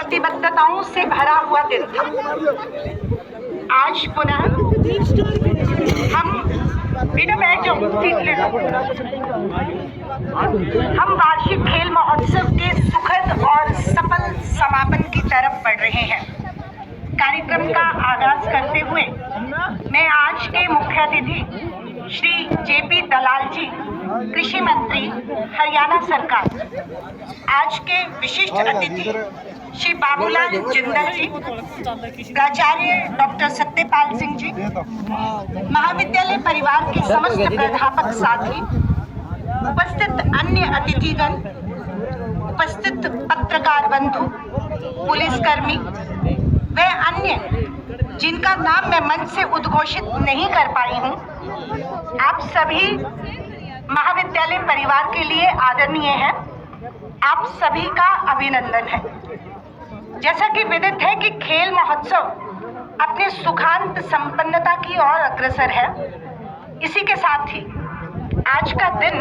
प्रतिबद्धताओं से भरा हुआ दिन था। आज पुनः हम वार्षिक खेल महोत्सव के सुखद और सफल समापन की तरफ बढ़ रहे हैं। कार्यक्रम का आगाज करते हुए मैं आज के मुख्य अतिथि श्री जेपी दलाल जी, कृषि मंत्री हरियाणा सरकार, आज के विशिष्ट अतिथि श्री बाबूलाल जिंदल जी, प्राचार्य डॉक्टर सत्यपाल सिंह जी, महाविद्यालय परिवार के समस्त प्राध्यापक साथी, उपस्थित अन्य अतिथिगण, उपस्थित पत्रकार बंधु, पुलिसकर्मी व अन्य जिनका नाम मैं मंच से उद्घोषित नहीं कर पाई हूँ, आप सभी महाविद्यालय परिवार के लिए आदरणीय हैं। आप सभी का अभिनंदन है। जैसा कि विदित है कि खेल महोत्सव अपने सुखांत संपन्नता की ओर अग्रसर है, इसी के साथ ही आज का दिन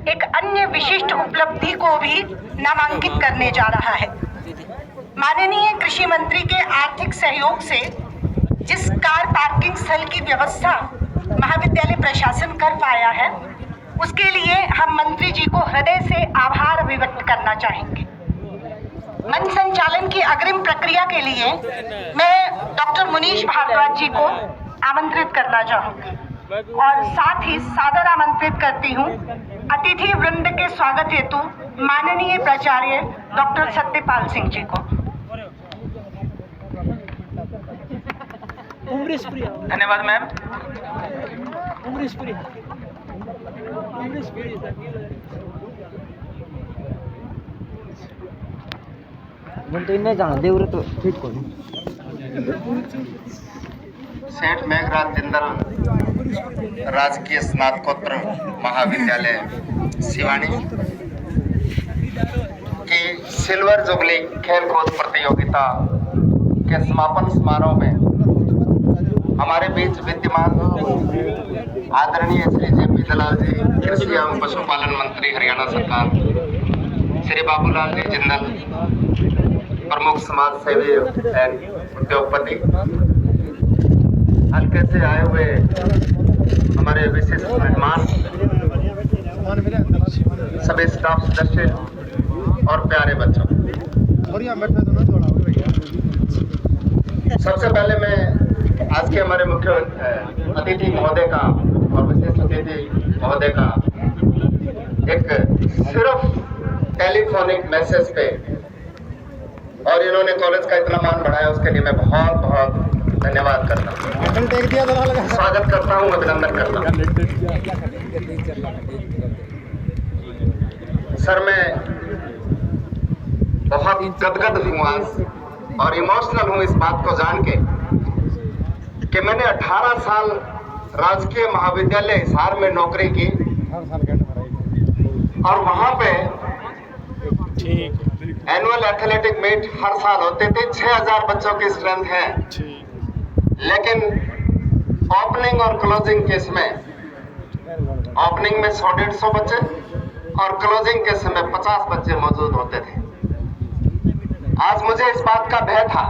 एक अन्य विशिष्ट उपलब्धि को भी नामांकित करने जा रहा है। माननीय कृषि मंत्री के आर्थिक सहयोग से जिस कार पार्किंग स्थल की व्यवस्था महाविद्यालय प्रशासन कर पाया है, उसके लिए हम मंत्री जी को हृदय से आभार अभिव्यक्त करना चाहेंगे। मंच संचालन की अग्रिम प्रक्रिया के लिए मैं डॉक्टर मुनीश भारद्वाज जी को आमंत्रित करना चाहूंगी और साथ ही सादर आमंत्रित करती हूं अतिथि वृंद के स्वागत हेतु माननीय प्राचार्य डॉक्टर सत्यपाल सिंह जी को। धन्यवाद मैम। सेठ मेघराज जिंदल राजकीय स्नातकोत्तर महाविद्यालय सिवानी की सिल्वर जुबली खेलकूद प्रतियोगिता के समापन समारोह में हमारे बीच विद्यमान आदरणीय श्री जेपी दलाल जी, कृषि एवं पशुपालन मंत्री हरियाणा सरकार, श्री बाबूलाल जी जिंदल, प्रमुख समाज सेवी एवं उद्योगपति, हल्के से आए हुए हमारे विशिष्ट मेहमान, सभी स्टाफ सदस्य और प्यारे बच्चों, सबसे पहले मैं आज के हमारे मुख्य अतिथि महोदय का और विशिष्ट अतिथि महोदय का एक सिर्फ टेलीफोनिक मैसेज पे और इन्होंने कॉलेज का इतना मान बढ़ाया, उसके लिए मैं बहुत बहुत धन्यवाद करता हूँ, स्वागत करता हूँ, अभिनंदन करता हूँ। सर, मैं बहुत गदगद हूँ आज और इमोशनल हूँ इस बात को जान के कि मैंने 18 साल राजकीय महाविद्यालय हिसार में नौकरी की और वहां पे एनुअल एथलेटिक मीट हर साल होते थे। 6000 बच्चों की स्ट्रेंथ है, लेकिन ओपनिंग और क्लोजिंग केस में ओपनिंग में 100-150 बच्चे और क्लोजिंग के समय 50 बच्चे मौजूद होते थे। आज मुझे इस बात का भय था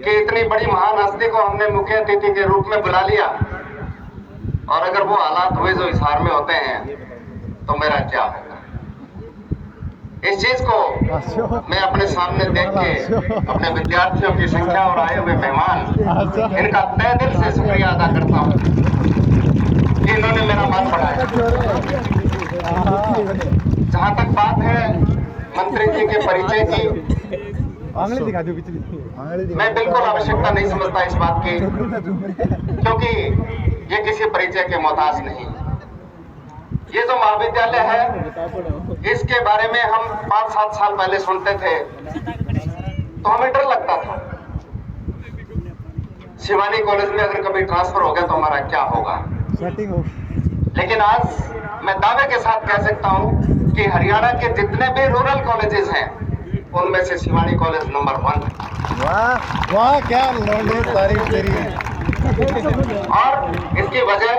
कि इतनी बड़ी महान हस्ती को हमने मुख्य अतिथि के रूप में बुला लिया और अगर वो हालात हुए जो हिसार में होते हैं तो मेरा क्या होगा। इस चीज को मैं अपने सामने देख के अपने विद्यार्थियों की संख्या और आए हुए मेहमान, इनका तहे दिल से शुक्रिया अदा करता हूँ कि इन्होंने मेरा मान बढ़ाया। जहाँ तक बात है मंत्री जी के परिचय की, मैं बिल्कुल आवश्यकता नहीं समझता इस बात की, क्योंकि ये किसी परिचय के मोहताज नहीं। ये जो महाविद्यालय है, इसके बारे में हम 5-7 साल पहले सुनते थे तो हमें डर लगता था, शिवानी कॉलेज में अगर कभी ट्रांसफर हो गया तो हमारा क्या होगा। लेकिन आज मैं दावे के साथ कह सकता हूँ कि हरियाणा के जितने भी रूरल कॉलेजेस हैं, उनमें से शिवानी कॉलेज नंबर 1 है। वाह वाह, क्या तारीफ तेरी है। और इसकी वजह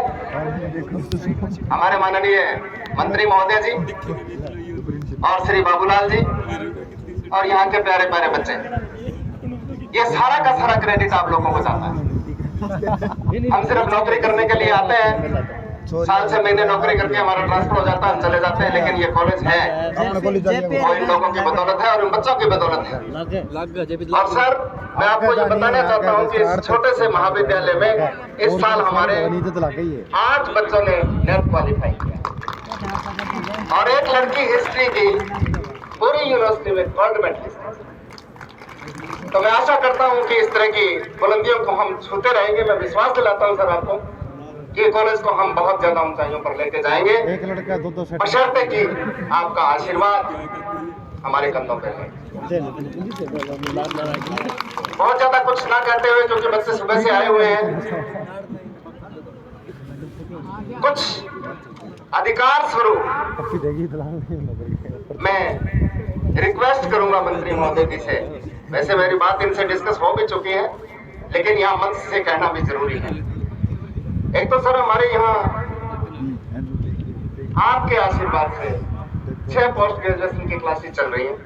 हमारे माननीय मंत्री महोदय जी और श्री बाबूलाल जी और यहाँ के प्यारे प्यारे बच्चे, ये सारा का सारा क्रेडिट आप लोगों को जाता है। हम सिर्फ नौकरी करने के लिए आते हैं, साल से महीने नौकरी करके हमारा ट्रांसफर हो जाता है, हम चले जाते हैं, लेकिन ये कॉलेज है वो इन लोगों की बदौलत है और इन बच्चों की बदौलत है। और सर, मैं आपको ये बताना चाहता हूँ कि इस छोटे से महाविद्यालय में इस साल हमारे 8 बच्चों ने नेट क्वालिफाई किया और एक लड़की हिस्ट्री की पूरी यूनिवर्सिटी में 3rd मेडलिस्ट। तो मैं आशा करता हूँ कि इस तरह की बुलंदियों को हम छूते रहेंगे। मैं विश्वास दिलाता हूँ सर आपको कि कॉलेज को हम बहुत ज्यादा ऊंचाइयों पर लेके जाएंगे, एक लड़का 2-2 सेट बशर्ते कि आपका आशीर्वाद हमारे कंधों पे है। बहुत ज्यादा कुछ ना कहते हुए, क्योंकि बच्चे सुबह से आए हुए हैं, कुछ अधिकार स्वरूप मैं रिक्वेस्ट करूंगा मंत्री महोदय जी से। वैसे मेरी बात इनसे डिस्कस हो भी चुकी है, लेकिन यहाँ मंच से कहना भी जरूरी है। एक तो सर, हमारे यहाँ आपके आशीर्वाद से 6 पोस्ट ग्रेजुएशन की क्लासेस चल रही हैं,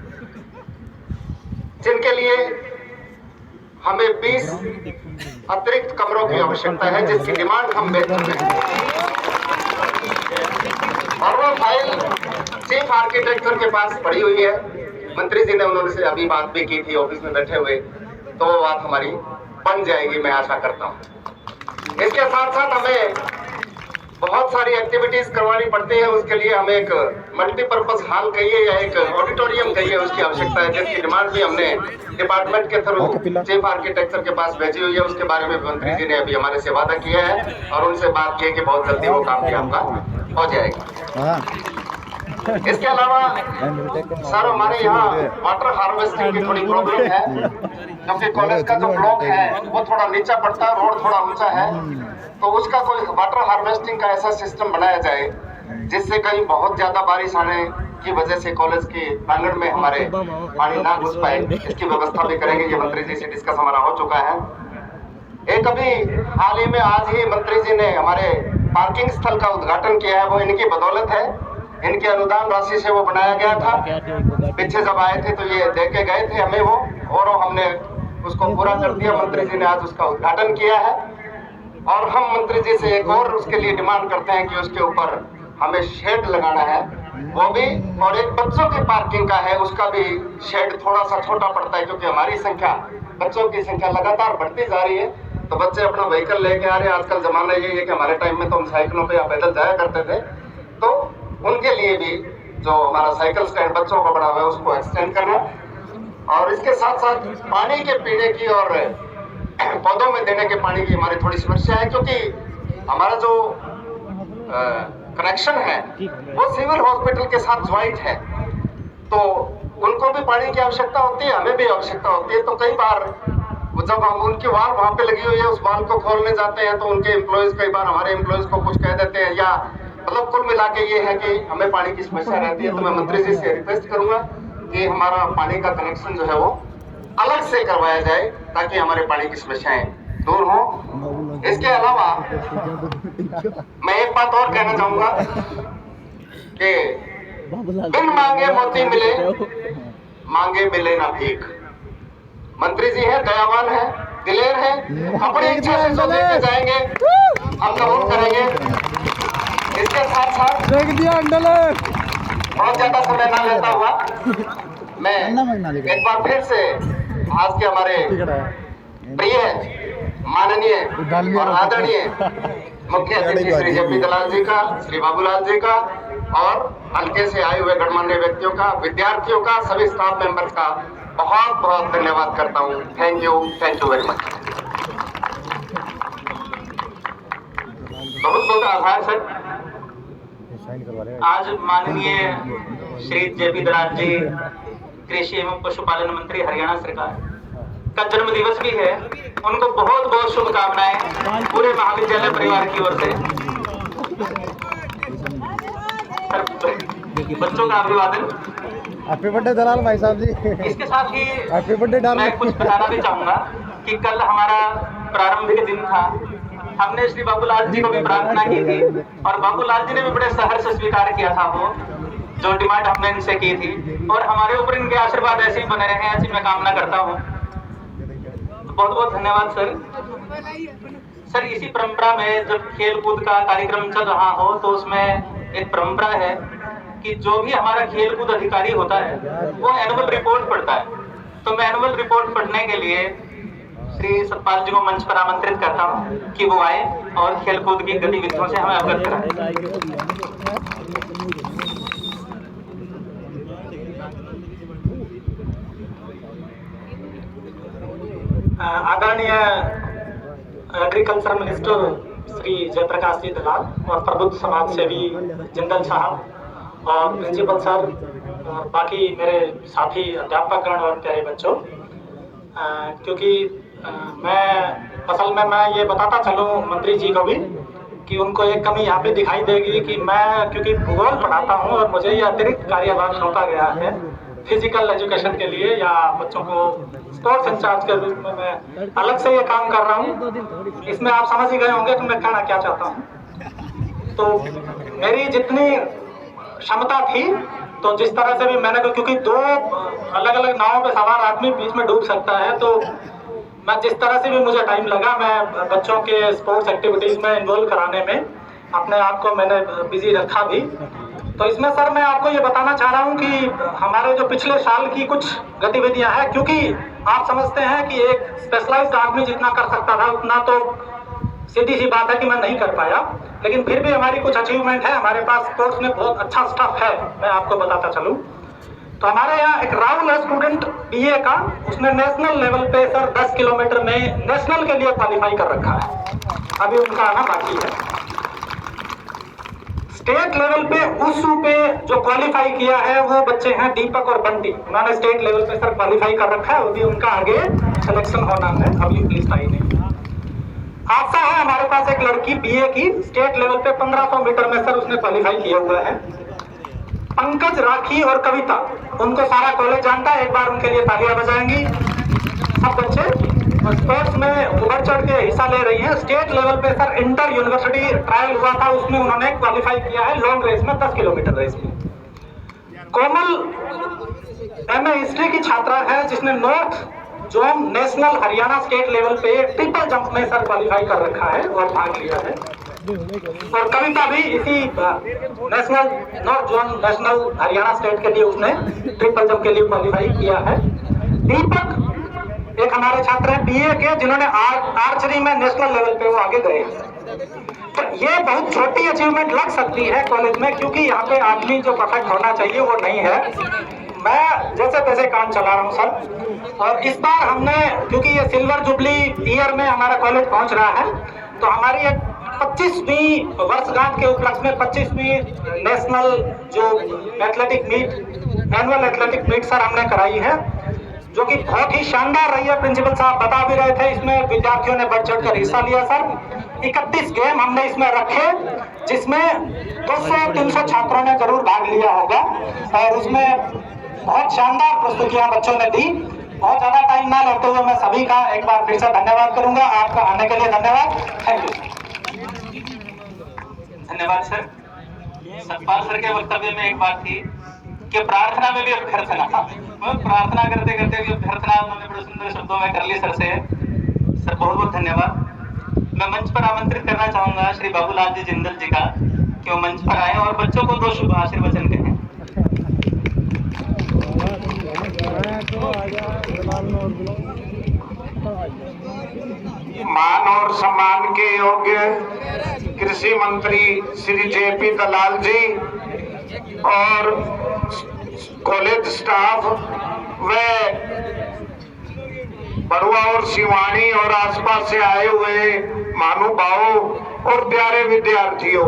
जिनके लिए हमें 20 अतिरिक्त कमरों की आवश्यकता है, जिसकी डिमांड हम दे चुके हैं। और वो फाइल चीफ आर्किटेक्चर के पास पड़ी हुई है। मंत्री जी ने उन्होंने से अभी बात भी की थी ऑफिस में बैठे हुए, तो वो बात हमारी बन जाएगी, मैं आशा करता हूँ। इसके साथ साथ हमें बहुत सारी एक्टिविटीज करवानी पड़ती है। उसके लिए हमें एक मल्टीपर्पज हॉल कहिए या एक ऑडिटोरियम कहिए, उसकी आवश्यकता है, जिसकी डिमांड भी हमने डिपार्टमेंट के थ्रू चीफ आर्किटेक्चर के पास भेजी हुई है। उसके बारे में मंत्री जी ने अभी हमारे से वादा किया है और उनसे बात की है कि बहुत जल्दी वो काम भी आपका हो जाएगा। इसके अलावा सर, हमारे यहाँ वाटर हार्वेस्टिंग की थोड़ी प्रॉब्लम है, क्योंकि कॉलेज का जो ब्लॉक है वो थोड़ा नीचा पड़ता है, रोड थोड़ा ऊंचा है, तो उसका कोई वाटर हार्वेस्टिंग का ऐसा सिस्टम बनाया जाए जिससे कहीं बहुत ज्यादा बारिश आने की वजह से कॉलेज के प्रांगण में हमारे पानी ना घुस पाए। इसकी व्यवस्था भी करेंगे, ये मंत्री जी से डिस्कस हमारा हो चुका है। एक अभी हाल ही में आज ही मंत्री जी ने हमारे पार्किंग स्थल का उद्घाटन किया है, वो इनकी बदौलत है। इनके अनुदान राशि से वो बनाया गया था। पीछे जब आए थे तो ये दे के गए थे हमें वो, और हमने उसको पूरा कर दिया। मंत्री जी ने आज उसका उद्घाटन किया है और हम मंत्री जी से एक और उसके लिए डिमांड करते हैं कि उसके ऊपर हमें शेड लगाना है, वो भी, और एक बच्चों की पार्किंग का है, उसका भी शेड थोड़ा सा छोटा पड़ता है, क्योंकि हमारी संख्या, बच्चों की संख्या लगातार बढ़ती जा रही है। तो बच्चे अपना व्हीकल लेके आ रहे हैं। आजकल जमाना ये है कि हमारे टाइम में तो हम साइकिलों पे या पैदल जाया करते थे, तो उनके लिए भी जो हमारा साइकिल स्टैंड बच्चों का बना हुआ है उसको एक्सटेंड करना, और इसके साथ साथ पानी के पीने की और पौधों में देने के पानी की हमारी थोड़ी समस्या है, क्योंकि हमारा जो कनेक्शन है वो सिविल हॉस्पिटल के साथ ज्वाइंट है, तो उनको भी पानी की आवश्यकता होती है, हमें भी आवश्यकता होती है। तो कई बार जब हम उनकी वाल वहाँ पे लगी हुई है, उस वाल को खोलने जाते हैं तो उनके एम्प्लॉयज कई बार हमारे एम्प्लॉयज को कुछ कह देते हैं, या मतलब कुल मिला के ये है कि हमें पानी की समस्या रहती है। तो मैं मंत्री जी से रिक्वेस्ट करूंगा कि हमारा पानी का कनेक्शन जो है वो अलग से करवाया जाए, ताकि हमारे पानी की समस्याएं दूर हो। इसके अलावा मैं एक बात और कहना चाहूंगा कि बिन मांगे मोती मिले, मांगे मिले ना भीख। मंत्री जी है, दयावान है, दिलेर है, अपनी इच्छा से जो देते जाएंगे हम कबूल करेंगे। इसके साथ साथ बहुत ज्यादा समय ना लेता हुआ मैं एक बार फिर से आज के हमारे प्रिय, माननीय और आदरणीय मुख्य अतिथि श्री जेपी दलाल जी का, श्री बाबूलाल जी का, और हल्के से आए हुए गणमान्य व्यक्तियों का, विद्यार्थियों का, सभी स्टाफ मेंबर्स का बहुत बहुत धन्यवाद करता हूँ। Thank you very much. बहुत बहुत आभार सर। आज माननीय श्री जेपी दलाल जी, कृषि एवं पशुपालन मंत्री हरियाणा सरकार का जन्म दिवस भी है। उनको बहुत बहुत शुभकामनाएं पूरे महाविद्यालय परिवार की ओर से। बच्चों का अभिवादन। हैप्पी बर्थडे दलाल भाई साहब जी। इसके साथ ही हैप्पी बर्थडे मैं कुछ बताना भी चाहूंगा कि कल हमारा प्रारंभिक दिन था। हमने श्री बाबूलाल जी को भी प्रार्थना की थी और बाबूलाल जी ने भी बड़े सहर्ष से स्वीकार किया था वो जो डिमांड हमने इनसे की थी, और हमारे ऊपर इनके आशीर्वाद ऐसे ही बने रहे, ऐसी मैं कामना करता हूँ। बहुत बहुत धन्यवाद सर। सर, इसी परंपरा में जब खेल कूद का कार्यक्रम चल रहा हो तो उसमें एक परंपरा है कि जो भी हमारा खेल कूद अधिकारी होता है वो एनुअल रिपोर्ट पढ़ता है। तो मैं एनुअल रिपोर्ट पढ़ने के लिए श्री सतपाल जी को मंच पर आमंत्रित करता हूँ कि वो आए और खेल कूद की गतिविधियों से हमें अवगत कराएं। आदरणीय एग्रीकल्चर मिनिस्टर श्री जयप्रकाश जी दलाल और प्रबुद्ध समाज सेवी जिंदल साहब और प्रिंसिपल सर और बाकी मेरे साथी अध्यापकगण और प्यारे बच्चों, क्योंकि मैं ये बताता चलूँ मंत्री जी को भी कि उनको एक कमी यहाँ पे दिखाई देगी कि मैं क्योंकि भूगोल पढ़ाता हूँ और मुझे ये अतिरिक्त कार्यभार सौंपा गया है फिजिकल एजुकेशन के लिए, या बच्चों को स्पोर्ट्स इंचार्ज के रूप में मैं अलग से ये काम कर रहा हूँ। इसमें आप समझ ही गए होंगे कि मैं कहना क्या चाहता हूँ। तो मेरी जितनी क्षमता थी, तो जिस तरह से भी मैंने, क्योंकि दो अलग अलग नावों पे सवार आदमी बीच में डूब सकता है, तो मैं जिस तरह से भी मुझे टाइम लगा, मैं बच्चों के स्पोर्ट्स एक्टिविटीज में इन्वॉल्व कराने में अपने आप को मैंने बिजी रखा भी। तो इसमें सर मैं आपको ये बताना चाह रहा हूँ कि हमारे जो पिछले साल की कुछ गतिविधियां हैं, क्योंकि आप समझते हैं कि एक स्पेशलाइज्ड आदमी जितना कर सकता था उतना तो सीधी सी बात है कि मैं नहीं कर पाया, लेकिन फिर भी हमारी कुछ अचीवमेंट है। हमारे पास स्पोर्ट्स में बहुत अच्छा स्टफ है, मैं आपको बताता चलूँ। तो हमारे यहाँ एक राहुल है स्टूडेंट BA का, उसने नेशनल लेवल पे सर 10 किलोमीटर में नेशनल के लिए क्वालिफाई कर रखा है, अभी उनका आना बाकी है। स्टेट लेवल पे उसू पे जो क्वालिफाई किया है वो बच्चे हैं दीपक और बंटी, उन्होंने स्टेट लेवल पे सर क्वालिफाई कर रखा है, अभी उनका आगे सिलेक्शन होना है, अभी लिस्ट आई नहीं। आशा है हमारे पास एक लड़की BA की स्टेट लेवल पे 1500 मीटर में सर उसने क्वालिफाई किया हुआ है। पंकज, राखी और कविता, उनको सारा कॉलेज जानता है, एक बार उनके लिए तालियां बजाएंगी। सब बच्चे स्पोर्ट्स में बढ़ चढ़ के हिस्सा ले रही हैं। स्टेट लेवल पे सर इंटर यूनिवर्सिटी ट्रायल हुआ था, उसमें उन्होंने क्वालिफाई किया है लॉन्ग रेस में, 10 किलोमीटर रेस में। कोमल MA हिस्ट्री की छात्रा है जिसने north zone national Haryana state level पे ट्रिपल जंप में सर क्वालिफाई कर रखा है और भाग लिया है। और कविता भी इसी national north zone national Haryana state के लिए उसने ट्रिपल जंप के लिए क्वालिफाई किया है। दीपक एक हमारे छात्र हैं BA के, जिन्होंने आर्चरी में नेशनल लेवल पे वो आगे गए। तो ये बहुत छोटी अचीवमेंट लग सकती है कॉलेज में, क्योंकि यहाँ पे आदमी जो परफेक्ट होना चाहिए वो नहीं है। मैं जैसे तैसे काम चला रहा हूँ सर। और इस बार हमने, क्योंकि ये सिल्वर जुबली ईयर में हमारा कॉलेज पहुंच रहा है, तो हमारी एक 25वीं वर्षगांठ के उपलक्ष्य में 25वीं नेशनल जो athletic meet, annual athletic meet sir हमने कराई है, जो कि बहुत ही शानदार रही है। प्रिंसिपल साहब बता भी रहे थे, इसमें विद्यार्थियों ने बढ़ चढ़ कर हिस्सा लिया सर। 31 गेम हमने इसमें रखे, जिसमें 200-300 छात्रों ने जरूर भाग लिया होगा, और उसमें बहुत शानदार प्रस्तुतियां बच्चों ने दी। बहुत ज्यादा टाइम ना लेते हुए मैं सभी का एक बार फिर से धन्यवाद करूंगा। आपका आने के लिए धन्यवाद, थैंक यू। धन्यवाद सर। सतपाल सर के वक्तव्य में एक बात थी कि प्रार्थना में भी अभ्यर्थना, प्रार्थना करते करते भी अभ्यर्थना उन्होंने बड़े सुंदर शब्दों में कर ली सर से। सर बहुत बहुत धन्यवाद। मैं मंच पर आमंत्रित करना चाहूंगा श्री बाबूलाल जी जिंदल जी का कि वो मंच पर आए और बच्चों को 2 शुभ आशीर्वचन कहें। मान और सम्मान के योग्य कृषि मंत्री श्री JP दलाल जी और कॉलेज स्टाफ व बड़ुआ और शिवानी और आसपास से आए हुए महानुभावों और प्यारे विद्यार्थियों,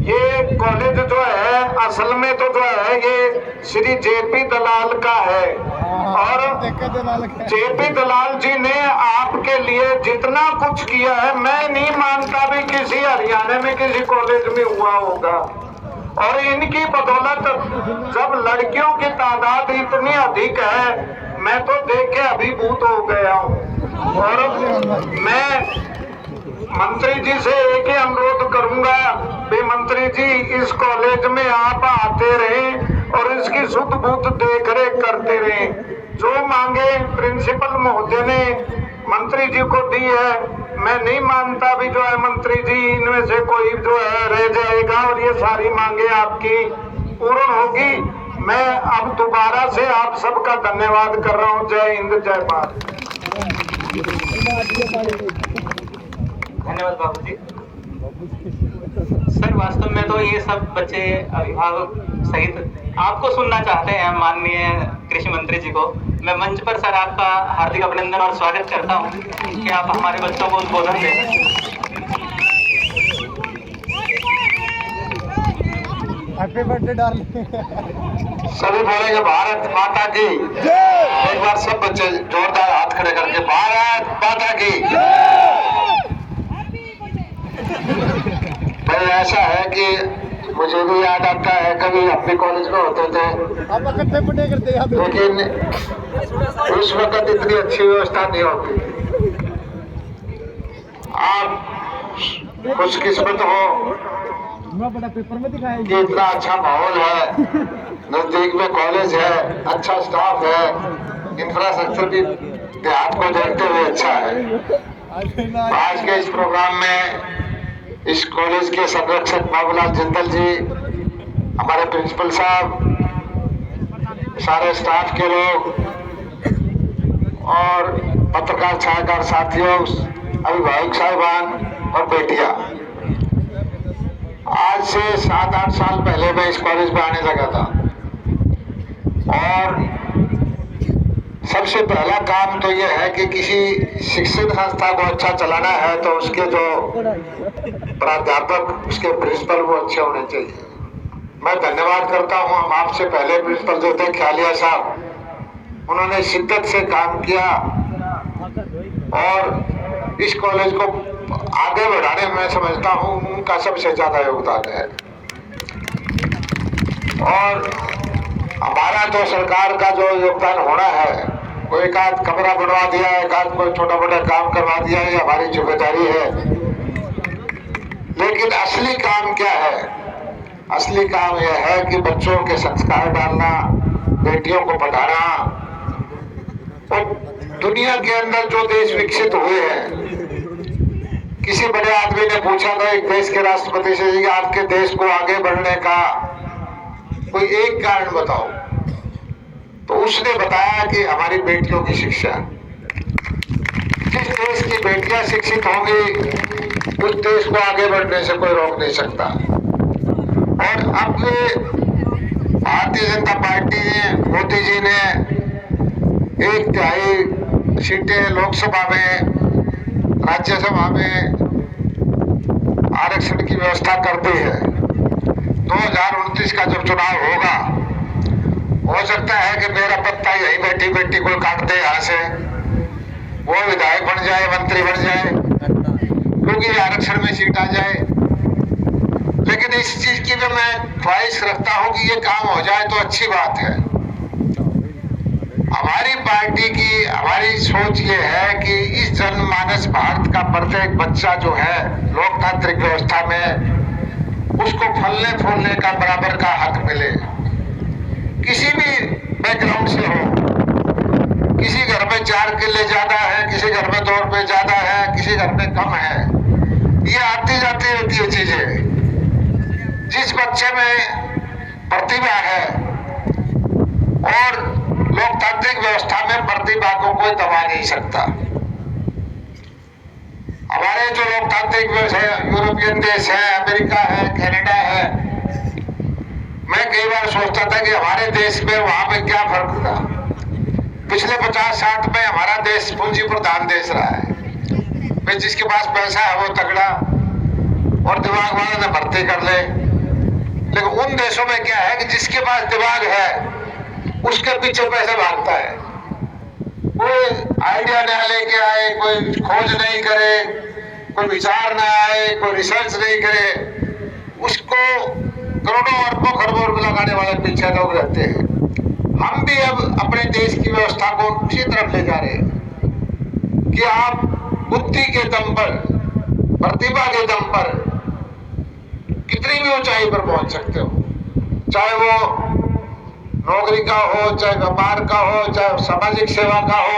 ये कॉलेज जो है असल में तो जो है ये श्री JP दलाल का है, और JP दलाल जी ने आपके लिए जितना कुछ किया है मैं नहीं मानता भी किसी हरियाणा में किसी कॉलेज में हुआ होगा। और इनकी बदौलत जब लड़कियों की तादाद इतनी अधिक है, मैं तो देख के अभिभूत हो गया हूँ। और मैं मंत्री जी से एक ही अनुरोध करूंगा कि मंत्री जी इस कॉलेज में आप आते रहें और इसकी शुद्ध बुद्ध देख रेख करते रहें। जो मांगे प्रिंसिपल महोदय ने मंत्री जी को दी है, मैं नहीं मानता भी जो है मंत्री जी इनमें से कोई जो है रह जाएगा और ये सारी मांगे आपकी पूर्ण होगी। मैं अब दोबारा से आप सबका धन्यवाद कर रहा हूँ। जय हिंद, जय भारत। धन्यवाद बाबू जी। सर वास्तव में तो ये सब बच्चे अभिभावक सहित आपको सुनना चाहते हैं माननीय कृषि मंत्री जी को। मैं मंच पर सर आपका हार्दिक अभिनंदन और स्वागत करता हूं कि आप हमारे बच्चों को उद्बोधन दें। Happy birthday darling. सभी बोलेंगे भारत माता की। एक बार सब बच्चे जोरदार हाथ खड़े करके भारत माता की। भाई ऐसा है कि मुझे भी याद आता है कभी अपने कॉलेज में होते थे, आप इकट्ठे बर्थडे करते हैं लेकिन उस वक्त इतनी अच्छी व्यवस्था नहीं होती। आप खुशकिस्मत हो बड़ा पेपर में दिखाएंगे कि इतना अच्छा माहौल है, नजदीक में कॉलेज है, अच्छा स्टाफ है, इंफ्रास्ट्रक्चर भी देहात को देखते हुए अच्छा है। आज के इस प्रोग्राम में इस कॉलेज के संरक्षक बाबूलाल जिंदल जी, हमारे प्रिंसिपल साहब, सारे स्टाफ के लोग और पत्रकार छायाकार साथियों, अभिभावक साहिबान और बेटियां, आज से 7-8 साल पहले मैं इस कॉलेज में आने लगा था और सबसे पहला काम तो यह है कि किसी शिक्षण संस्था को अच्छा चलाना है तो उसके जो प्राध्यापक, उसके प्रिंसिपल वो अच्छे होने चाहिए। मैं धन्यवाद करता हूं, हम आपसे पहले प्रिंसिपल जो थे ख्यालिया साहब, उन्होंने शिद्दत से काम किया और इस कॉलेज को आगे बढ़ाने में समझता हूं उनका सबसे ज्यादा योगदान है। और हमारा तो सरकार का जो योगदान होना है, कोई एक आध कमरा बनवा दिया, एक आध कोई छोटा मोटा काम करवा दिया, ये हमारी जिम्मेदारी है। लेकिन असली काम क्या है? असली काम यह है कि बच्चों के संस्कार डालना, बेटियों को पढ़ाना। और दुनिया के अंदर जो देश विकसित हुए हैं, किसी बड़े आदमी ने पूछा था एक देश के राष्ट्रपति से कि आपके देश को आगे बढ़ने का कोई एक कारण बताओ, तो उसने बताया कि हमारी बेटियों की शिक्षा। जिस देश की बेटियां शिक्षित होंगी उस देश को आगे बढ़ने से कोई रोक नहीं सकता। और अब भारतीय जनता पार्टी ने, मोदी जी ने 1/3 सीटें लोकसभा में, राज्यसभा में आरक्षण की व्यवस्था कर दी है। 2029 का जब चुनाव होगा, हो सकता है कि मेरा पत्ता यही बेटी बेटी को काट दे, यहाँ से वो विधायक बन जाए, मंत्री बन जाए, क्योंकि आरक्षण में सीट आ जाए। लेकिन इस चीज की भी मैं ख्वाहिश रखता हूं कि ये काम हो जाए तो अच्छी बात है। हमारी पार्टी की, हमारी सोच ये है कि इस जनमानस भारत का प्रत्येक बच्चा जो है लोकतांत्रिक व्यवस्था में, उसको फलने फूलने का बराबर का हक मिले। किसी भी बैकग्राउंड से हो, किसी घर में 4 किले ज्यादा है, किसी घर में 2 रुपए ज्यादा है, किसी घर में कम है, ये आती जाती रहती है चीजें। जिस बच्चे में प्रतिभा है और लोकतांत्रिक व्यवस्था में प्रतिभा को कोई दबा नहीं सकता। हमारे जो लोकतांत्रिक यूरोपियन देश है, अमेरिका है, कनाडा है, मैं कई बार सोचता था कि हमारे देश में वहां पे क्या फर्क था। पिछले 50-60 में हमारा देश पूंजी प्रधान देश रहा है। भाई जिसके पास पैसा है वो तगड़ा और दिमाग वाले ने भर्ती कर ले। लेकिन उन देशों में क्या है कि जिसके पास दिमाग है उसके पीछे पैसा भागता है। कोई आइडिया ना लेके आए, कोई खोज नहीं करे, कोई विचार ना आए, कोई रिसर्च नहीं करे, उसको करोड़ों अरबों खरबों रुपए लगाने वाले पीछे लोग रहते हैं। हम भी अब अपने देश की व्यवस्था को उसी तरफ ले जा रहे हैं कि आप बुद्धि के दम पर प्रतिभा के दम पर कितनी भी ऊंचाई पर पहुंच सकते हो, चाहे वो नौकरी का हो, चाहे व्यापार का हो, चाहे सामाजिक सेवा का हो।